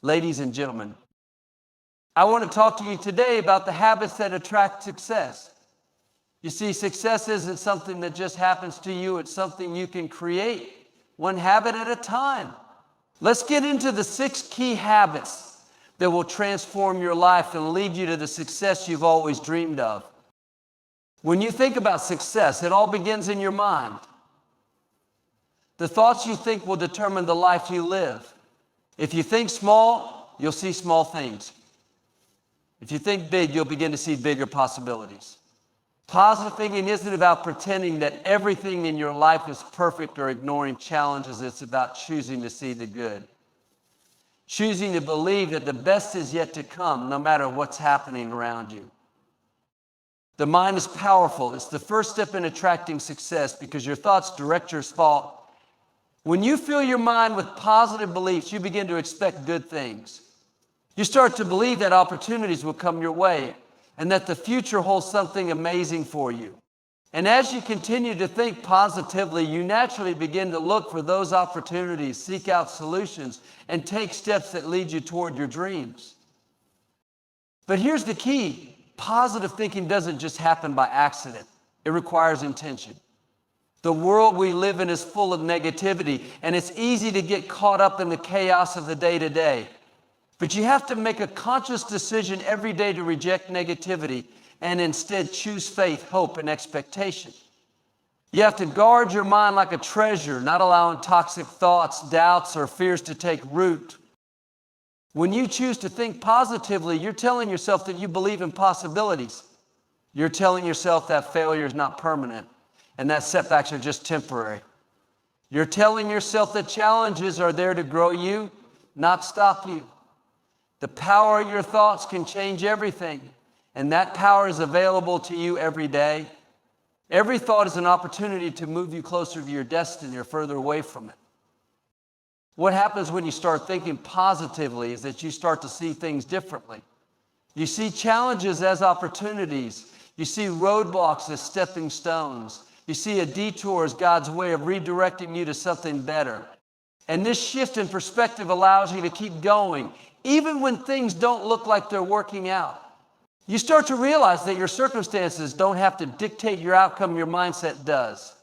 Ladies and gentlemen, I want to talk to you today about the habits that attract success. You see, success isn't something that just happens to you. It's something you can create, one habit at a time. Let's get into the 6 key habits that will transform your life and lead you to the success you've always dreamed of. When you think about success, it all begins in your mind. The thoughts you think will determine the life you live. If you think small, you'll see small things. If you think big, you'll begin to see bigger possibilities. Positive thinking isn't about pretending that everything in your life is perfect or ignoring challenges. It's about choosing to see the good. Choosing to believe that the best is yet to come, no matter what's happening around you. The mind is powerful. It's the first step in attracting success because your thoughts direct your thought. When you fill your mind with positive beliefs, you begin to expect good things. You start to believe that opportunities will come your way and that the future holds something amazing for you. And as you continue to think positively, you naturally begin to look for those opportunities, seek out solutions, and take steps that lead you toward your dreams. But here's the key. Positive thinking doesn't just happen by accident. It requires intention. The world we live in is full of negativity, and it's easy to get caught up in the chaos of the day-to-day. But you have to make a conscious decision every day to reject negativity and instead choose faith, hope, and expectation. You have to guard your mind like a treasure, not allowing toxic thoughts, doubts, or fears to take root. When you choose to think positively, you're telling yourself that you believe in possibilities. You're telling yourself that failure is not permanent and that setbacks are just temporary. You're telling yourself that challenges are there to grow you, not stop you. The power of your thoughts can change everything, and that power is available to you every day. Every thought is an opportunity to move you closer to your destiny or further away from it. What happens when you start thinking positively is that you start to see things differently. You see challenges as opportunities. You see roadblocks as stepping stones. You see a detour as God's way of redirecting you to something better. And this shift in perspective allows you to keep going, even when things don't look like they're working out. You start to realize that your circumstances don't have to dictate your outcome, your mindset does.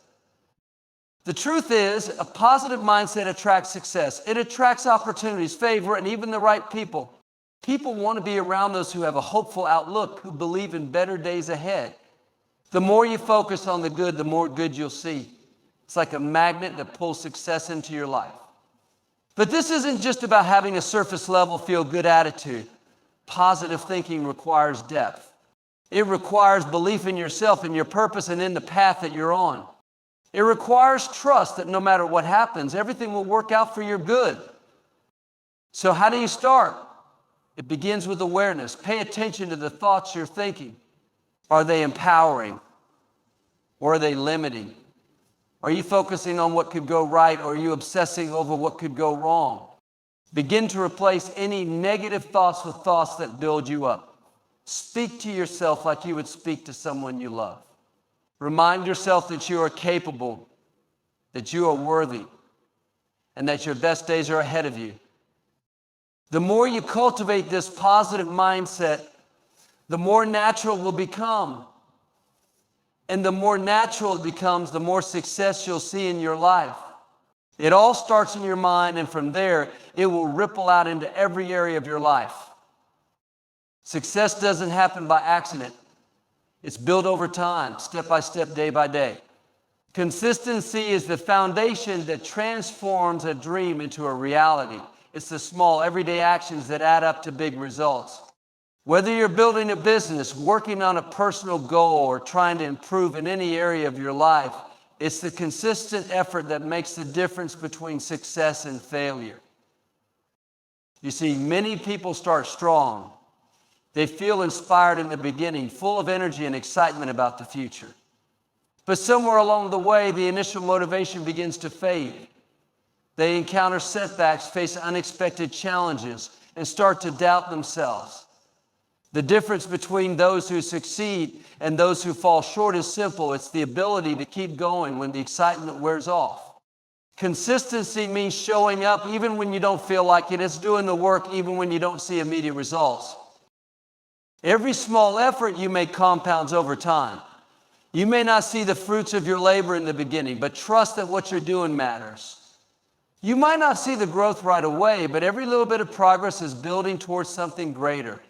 The truth is, a positive mindset attracts success. It attracts opportunities, favor, and even the right people. People want to be around those who have a hopeful outlook, who believe in better days ahead. The more you focus on the good, the more good you'll see. It's like a magnet that pulls success into your life. But this isn't just about having a surface level feel-good attitude. Positive thinking requires depth. It requires belief in yourself and your purpose and in the path that you're on. It requires trust that no matter what happens, everything will work out for your good. So how do you start? It begins with awareness. Pay attention to the thoughts you're thinking. Are they empowering? Or are they limiting? Are you focusing on what could go right, or are you obsessing over what could go wrong? Begin to replace any negative thoughts with thoughts that build you up. Speak to yourself like you would speak to someone you love. Remind yourself that you are capable, that you are worthy, and that your best days are ahead of you. The more you cultivate this positive mindset, the more natural it will become. And the more natural it becomes, the more success you'll see in your life. It all starts in your mind, and from there, it will ripple out into every area of your life. Success doesn't happen by accident. It's built over time, step by step, day by day. Consistency is the foundation that transforms a dream into a reality. It's the small, everyday actions that add up to big results. Whether you're building a business, working on a personal goal, or trying to improve in any area of your life, it's the consistent effort that makes the difference between success and failure. You see, many people start strong. They feel inspired in the beginning, full of energy and excitement about the future. But somewhere along the way, the initial motivation begins to fade. They encounter setbacks, face unexpected challenges, and start to doubt themselves. The difference between those who succeed and those who fall short is simple. It's the ability to keep going when the excitement wears off. Consistency means showing up even when you don't feel like it. It's doing the work even when you don't see immediate results. Every small effort you make compounds over time. You may not see the fruits of your labor in the beginning, but trust that what you're doing matters. You might not see the growth right away, but every little bit of progress is building towards something greater.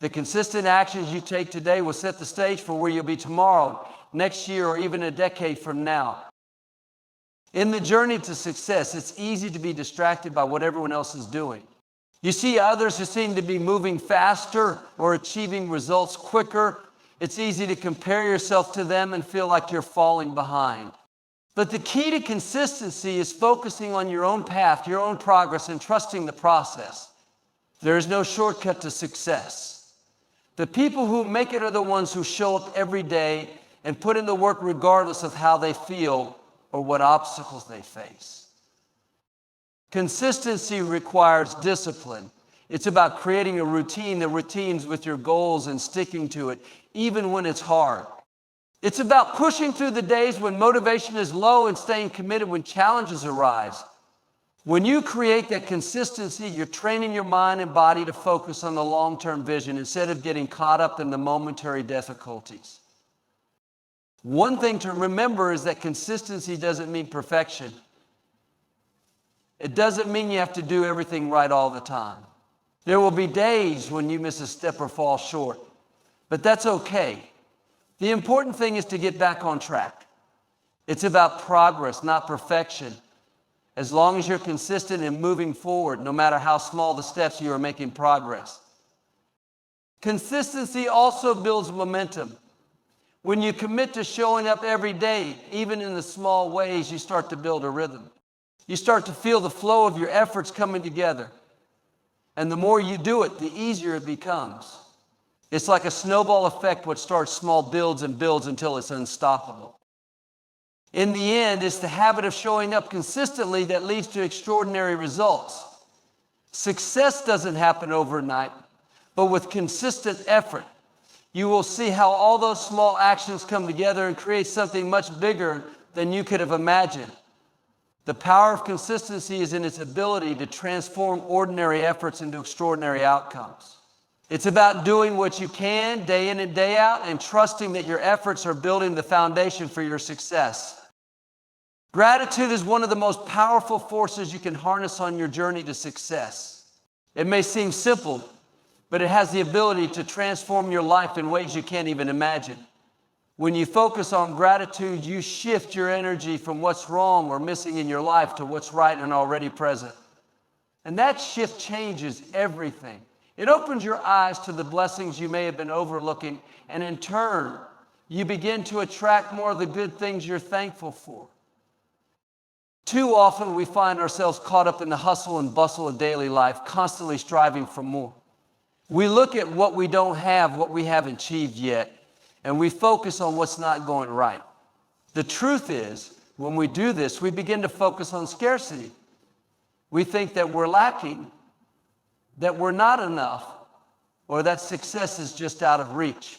The consistent actions you take today will set the stage for where you'll be tomorrow, next year, or even a decade from now. In the journey to success, it's easy to be distracted by what everyone else is doing. You see others who seem to be moving faster or achieving results quicker. It's easy to compare yourself to them and feel like you're falling behind. But the key to consistency is focusing on your own path, your own progress, and trusting the process. There is no shortcut to success. The people who make it are the ones who show up every day and put in the work regardless of how they feel or what obstacles they face. Consistency requires discipline. It's about creating a routine that routines with your goals and sticking to it, even when it's hard. It's about pushing through the days when motivation is low and staying committed when challenges arise. When you create that consistency, you're training your mind and body to focus on the long-term vision instead of getting caught up in the momentary difficulties. One thing to remember is that consistency doesn't mean perfection. It doesn't mean you have to do everything right all the time. There will be days when you miss a step or fall short, but that's okay. The important thing is to get back on track. It's about progress, not perfection. As long as you're consistent in moving forward, no matter how small the steps, you are making progress. Consistency also builds momentum. When you commit to showing up every day, even in the small ways, you start to build a rhythm. You start to feel the flow of your efforts coming together. And the more you do it, the easier it becomes. It's like a snowball effect. What starts small builds and builds until it's unstoppable. In the end, it's the habit of showing up consistently that leads to extraordinary results. Success doesn't happen overnight, but with consistent effort, you will see how all those small actions come together and create something much bigger than you could have imagined. The power of consistency is in its ability to transform ordinary efforts into extraordinary outcomes. It's about doing what you can day in and day out and trusting that your efforts are building the foundation for your success. Gratitude is one of the most powerful forces you can harness on your journey to success. It may seem simple, but it has the ability to transform your life in ways you can't even imagine. When you focus on gratitude, you shift your energy from what's wrong or missing in your life to what's right and already present. And that shift changes everything. It opens your eyes to the blessings you may have been overlooking, and in turn, you begin to attract more of the good things you're thankful for. Too often, we find ourselves caught up in the hustle and bustle of daily life, constantly striving for more. We look at what we don't have, what we haven't achieved yet, and we focus on what's not going right. The truth is, when we do this, we begin to focus on scarcity. We think that we're lacking, that we're not enough, or that success is just out of reach.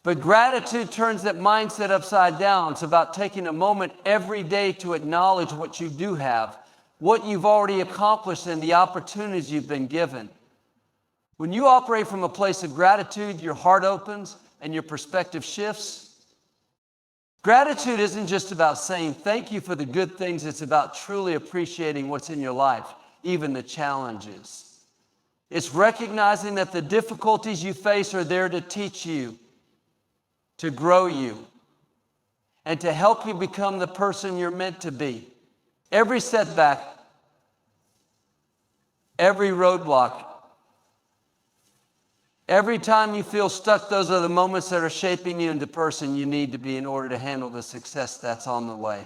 But gratitude turns that mindset upside down. It's about taking a moment every day to acknowledge what you do have, what you've already accomplished, and the opportunities you've been given. When you operate from a place of gratitude, your heart opens and your perspective shifts. Gratitude isn't just about saying thank you for the good things. It's about truly appreciating what's in your life, even the challenges. It's recognizing that the difficulties you face are there to teach you, to grow you, and to help you become the person you're meant to be. Every setback, every roadblock, every time you feel stuck, those are the moments that are shaping you into the person you need to be in order to handle the success that's on the way.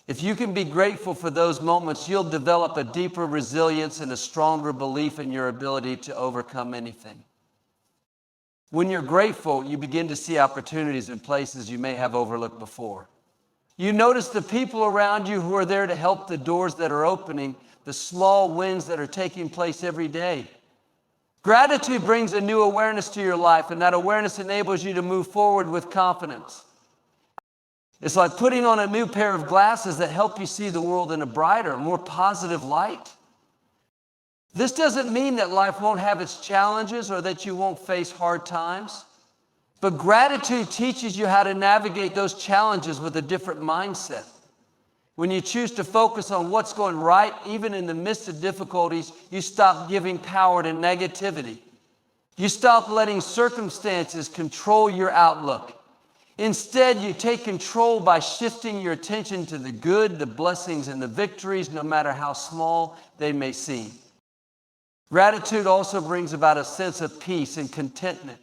If you can be grateful for those moments, you'll develop a deeper resilience and a stronger belief in your ability to overcome anything. When you're grateful, you begin to see opportunities in places you may have overlooked before. You notice the people around you who are there to help, the doors that are opening, the small wins that are taking place every day. Gratitude brings a new awareness to your life, and that awareness enables you to move forward with confidence. It's like putting on a new pair of glasses that help you see the world in a brighter, more positive light. This doesn't mean that life won't have its challenges or that you won't face hard times. But gratitude teaches you how to navigate those challenges with a different mindset. When you choose to focus on what's going right, even in the midst of difficulties, you stop giving power to negativity. You stop letting circumstances control your outlook. Instead, you take control by shifting your attention to the good, the blessings, and the victories, no matter how small they may seem. Gratitude also brings about a sense of peace and contentment.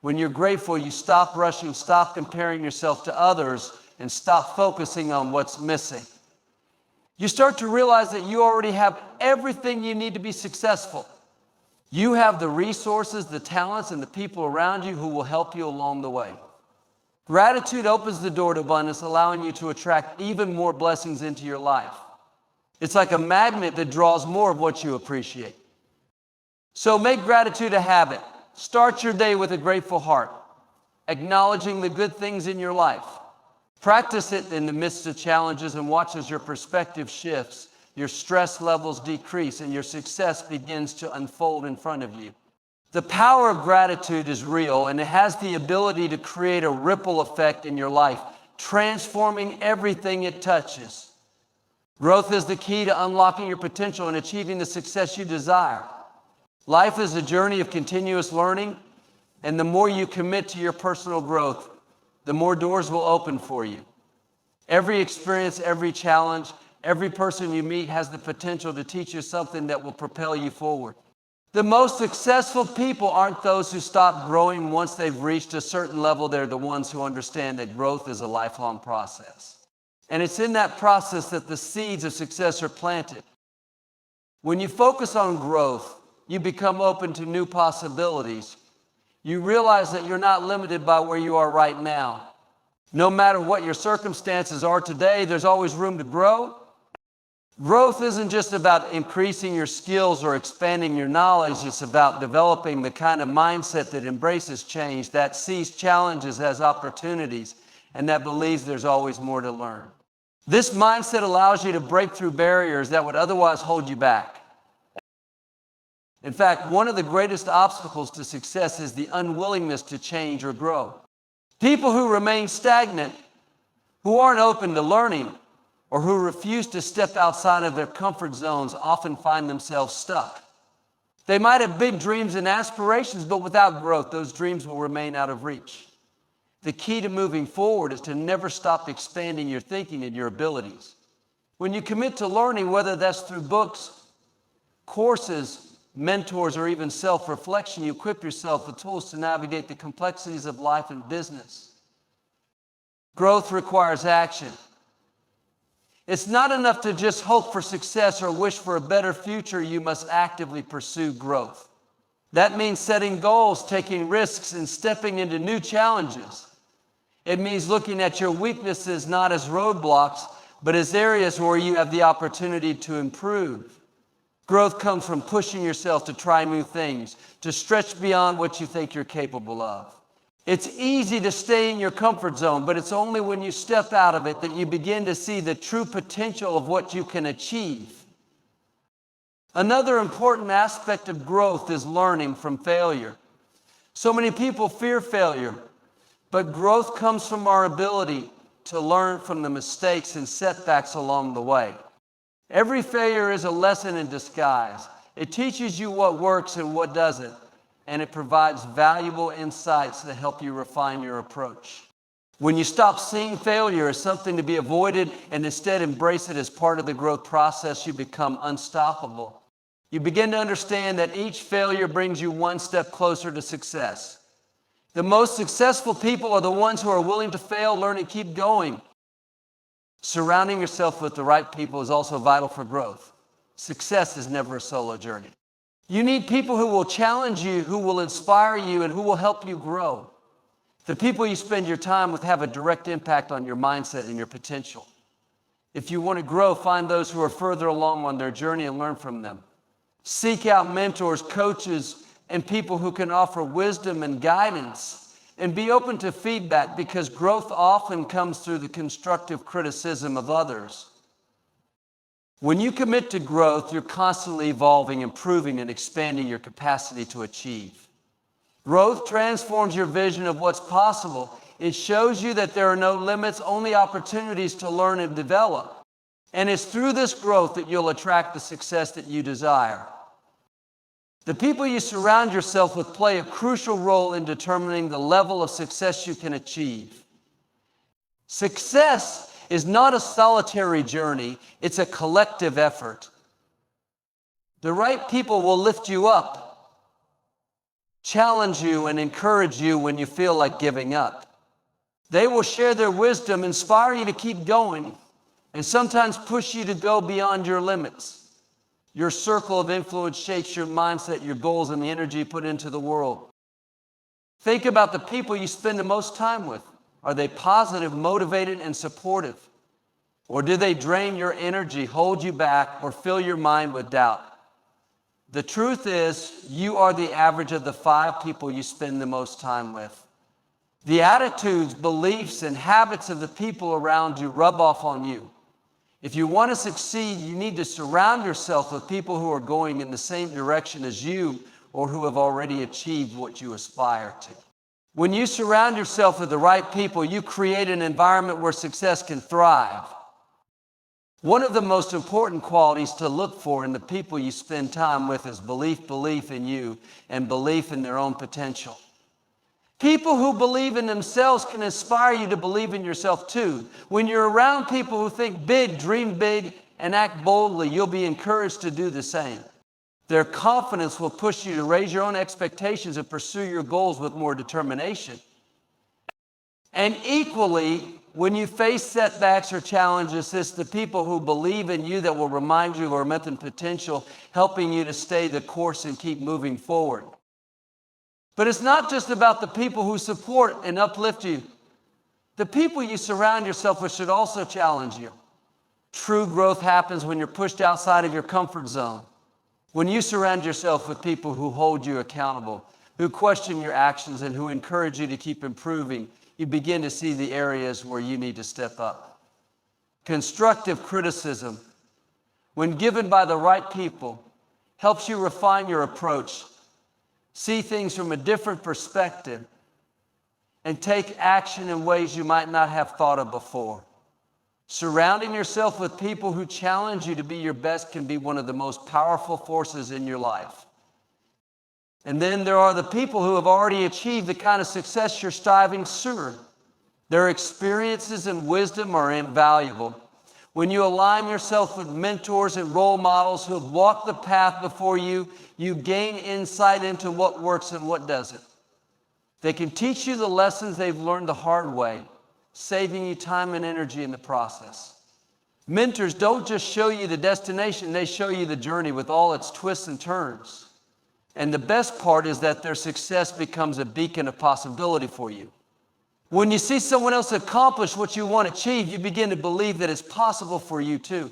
When you're grateful, you stop rushing, stop comparing yourself to others, and stop focusing on what's missing. You start to realize that you already have everything you need to be successful. You have the resources, the talents, and the people around you who will help you along the way. Gratitude opens the door to abundance, allowing you to attract even more blessings into your life. It's like a magnet that draws more of what you appreciate. So make gratitude a habit. Start your day with a grateful heart, acknowledging the good things in your life. Practice it in the midst of challenges and watch as your perspective shifts, your stress levels decrease, and your success begins to unfold in front of you. The power of gratitude is real, and it has the ability to create a ripple effect in your life, transforming everything it touches. Growth is the key to unlocking your potential and achieving the success you desire. Life is a journey of continuous learning, and the more you commit to your personal growth, the more doors will open for you. Every experience, every challenge, every person you meet has the potential to teach you something that will propel you forward. The most successful people aren't those who stop growing once they've reached a certain level. They're the ones who understand that growth is a lifelong process. And it's in that process that the seeds of success are planted. When you focus on growth, you become open to new possibilities. You realize that you're not limited by where you are right now. No matter what your circumstances are today, there's always room to grow. Growth isn't just about increasing your skills or expanding your knowledge. It's about developing the kind of mindset that embraces change, that sees challenges as opportunities, and that believes there's always more to learn. This mindset allows you to break through barriers that would otherwise hold you back. In fact, one of the greatest obstacles to success is the unwillingness to change or grow. People who remain stagnant, who aren't open to learning, or who refuse to step outside of their comfort zones often find themselves stuck. They might have big dreams and aspirations, but without growth, those dreams will remain out of reach. The key to moving forward is to never stop expanding your thinking and your abilities. When you commit to learning, whether that's through books, courses, mentors, or even self-reflection, you equip yourself with tools to navigate the complexities of life and business. Growth requires action. It's not enough to just hope for success or wish for a better future. You must actively pursue growth. That means setting goals, taking risks, and stepping into new challenges. It means looking at your weaknesses not as roadblocks, but as areas where you have the opportunity to improve. Growth comes from pushing yourself to try new things, to stretch beyond what you think you're capable of. It's easy to stay in your comfort zone, but it's only when you step out of it that you begin to see the true potential of what you can achieve. Another important aspect of growth is learning from failure. So many people fear failure, but growth comes from our ability to learn from the mistakes and setbacks along the way. Every failure is a lesson in disguise. It teaches you what works and what doesn't, and it provides valuable insights that help you refine your approach. When you stop seeing failure as something to be avoided and instead embrace it as part of the growth process, you become unstoppable. You begin to understand that each failure brings you one step closer to success. The most successful people are the ones who are willing to fail, learn, and keep going. Surrounding yourself with the right people is also vital for growth. Success is never a solo journey. You need people who will challenge you, who will inspire you, and who will help you grow. The people you spend your time with have a direct impact on your mindset and your potential. If you want to grow, find those who are further along on their journey and learn from them. Seek out mentors, coaches, and people who can offer wisdom and guidance And be open to feedback, because growth often comes through the constructive criticism of others. When you commit to growth, you're constantly evolving, improving, and expanding your capacity to achieve. Growth transforms your vision of what's possible. It shows you that there are no limits, only opportunities to learn and develop. And it's through this growth that you'll attract the success that you desire. The people you surround yourself with play a crucial role in determining the level of success you can achieve. Success is not a solitary journey, it's a collective effort. The right people will lift you up, challenge you, and encourage you when you feel like giving up. They will share their wisdom, inspire you to keep going, and sometimes push you to go beyond your limits. Your circle of influence shapes your mindset, your goals, and the energy you put into the world. Think about the people you spend the most time with. Are they positive, motivated, and supportive? Or do they drain your energy, hold you back, or fill your mind with doubt? The truth is, you are the average of the 5 people you spend the most time with. The attitudes, beliefs, and habits of the people around you rub off on you. If you want to succeed, you need to surround yourself with people who are going in the same direction as you, or who have already achieved what you aspire to. When you surround yourself with the right people, you create an environment where success can thrive. One of the most important qualities to look for in the people you spend time with is belief in you, and belief in their own potential. People who believe in themselves can inspire you to believe in yourself too. When you're around people who think big, dream big, and act boldly, you'll be encouraged to do the same. Their confidence will push you to raise your own expectations and pursue your goals with more determination. And equally, when you face setbacks or challenges, it's the people who believe in you that will remind you of your immense potential, helping you to stay the course and keep moving forward. But it's not just about the people who support and uplift you. The people you surround yourself with should also challenge you. True growth happens when you're pushed outside of your comfort zone. When you surround yourself with people who hold you accountable, who question your actions, and who encourage you to keep improving, you begin to see the areas where you need to step up. Constructive criticism, when given by the right people, helps you refine your approach, see things from a different perspective, and take action in ways you might not have thought of before. Surrounding yourself with people who challenge you to be your best can be one of the most powerful forces in your life. And then there are the people who have already achieved the kind of success you're striving for. Their experiences and wisdom are invaluable. When you align yourself with mentors and role models who have walked the path before you, you gain insight into what works and what doesn't. They can teach you the lessons they've learned the hard way, saving you time and energy in the process. Mentors don't just show you the destination, they show you the journey with all its twists and turns. And the best part is that their success becomes a beacon of possibility for you. When you see someone else accomplish what you want to achieve, you begin to believe that it's possible for you too.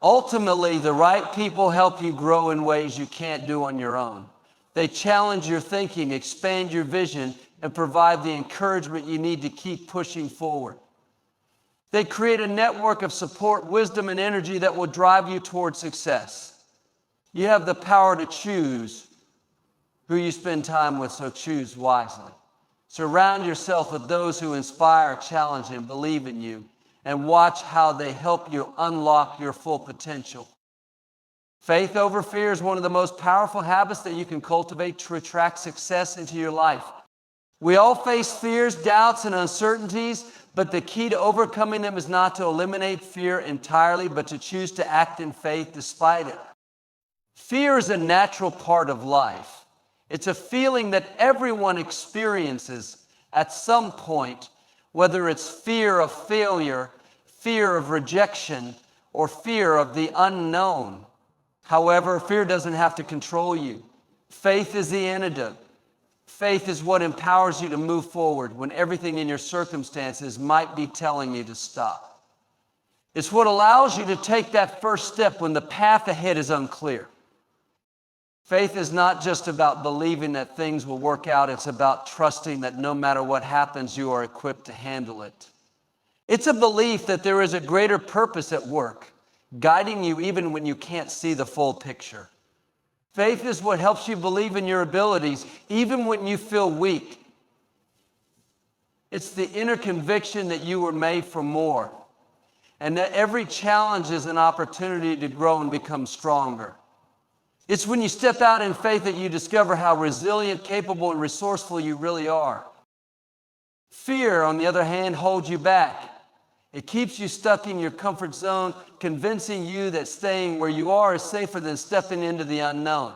Ultimately, the right people help you grow in ways you can't do on your own. They challenge your thinking, expand your vision, and provide the encouragement you need to keep pushing forward. They create a network of support, wisdom, and energy that will drive you toward success. You have the power to choose who you spend time with, so choose wisely. Surround yourself with those who inspire, challenge, and believe in you, and watch how they help you unlock your full potential. Faith over fear is one of the most powerful habits that you can cultivate to attract success into your life. We all face fears, doubts, and uncertainties, but the key to overcoming them is not to eliminate fear entirely, but to choose to act in faith despite it. Fear is a natural part of life. It's a feeling that everyone experiences at some point, whether it's fear of failure, fear of rejection, or fear of the unknown. However, fear doesn't have to control you. Faith is the antidote. Faith is what empowers you to move forward when everything in your circumstances might be telling you to stop. It's what allows you to take that first step when the path ahead is unclear. Faith is not just about believing that things will work out. It's about trusting that no matter what happens, you are equipped to handle it. It's a belief that there is a greater purpose at work, guiding you even when you can't see the full picture. Faith is what helps you believe in your abilities, even when you feel weak. It's the inner conviction that you were made for more, and that every challenge is an opportunity to grow and become stronger. It's when you step out in faith that you discover how resilient, capable, and resourceful you really are. Fear, on the other hand, holds you back. It keeps you stuck in your comfort zone, convincing you that staying where you are is safer than stepping into the unknown.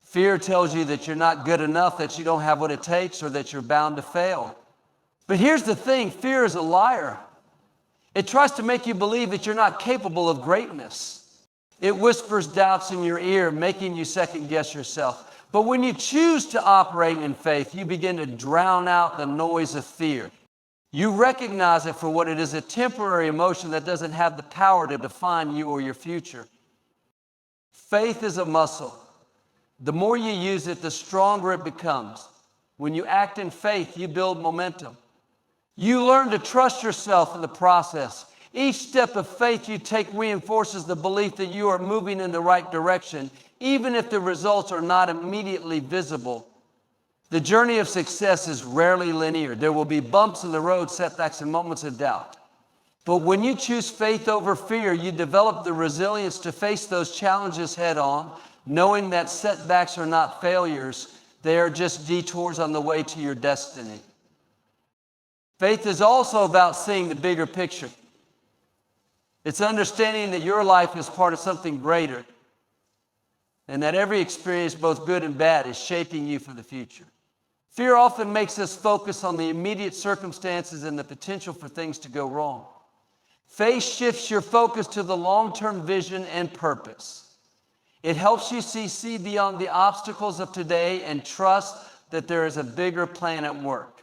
Fear tells you that you're not good enough, that you don't have what it takes, or that you're bound to fail. But here's the thing, fear is a liar. It tries to make you believe that you're not capable of greatness. It whispers doubts in your ear, making you second guess yourself. But when you choose to operate in faith, you begin to drown out the noise of fear. You recognize it for what it is, a temporary emotion that doesn't have the power to define you or your future. Faith is a muscle. The more you use it, the stronger it becomes. When you act in faith, you build momentum. You learn to trust yourself in the process. Each step of faith you take reinforces the belief that you are moving in the right direction, even if the results are not immediately visible. The journey of success is rarely linear. There will be bumps in the road, setbacks, and moments of doubt. But when you choose faith over fear, you develop the resilience to face those challenges head on, knowing that setbacks are not failures. They are just detours on the way to your destiny. Faith is also about seeing the bigger picture. It's understanding that your life is part of something greater, and that every experience, both good and bad, is shaping you for the future. Fear often makes us focus on the immediate circumstances and the potential for things to go wrong. Faith shifts your focus to the long-term vision and purpose. It helps you see beyond the obstacles of today and trust that there is a bigger plan at work.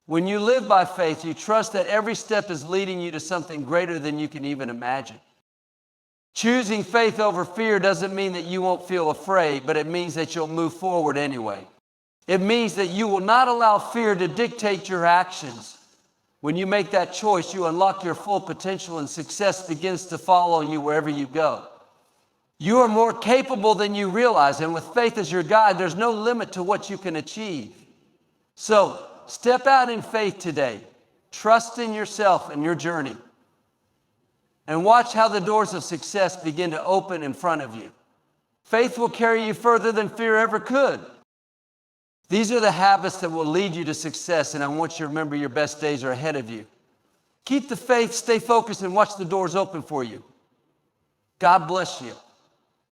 When you live by faith, you trust that every step is leading you to something greater than you can even imagine. Choosing faith over fear doesn't mean that you won't feel afraid, but it means that you'll move forward anyway. It means that you will not allow fear to dictate your actions. When you make that choice, you unlock your full potential and success begins to follow you wherever you go. You are more capable than you realize, and with faith as your guide, there's no limit to what you can achieve. So, step out in faith today. Trust in yourself and your journey. And watch how the doors of success begin to open in front of you. Faith will carry you further than fear ever could. These are the habits that will lead you to success, and I want you to remember your best days are ahead of you. Keep the faith, stay focused, and watch the doors open for you. God bless you.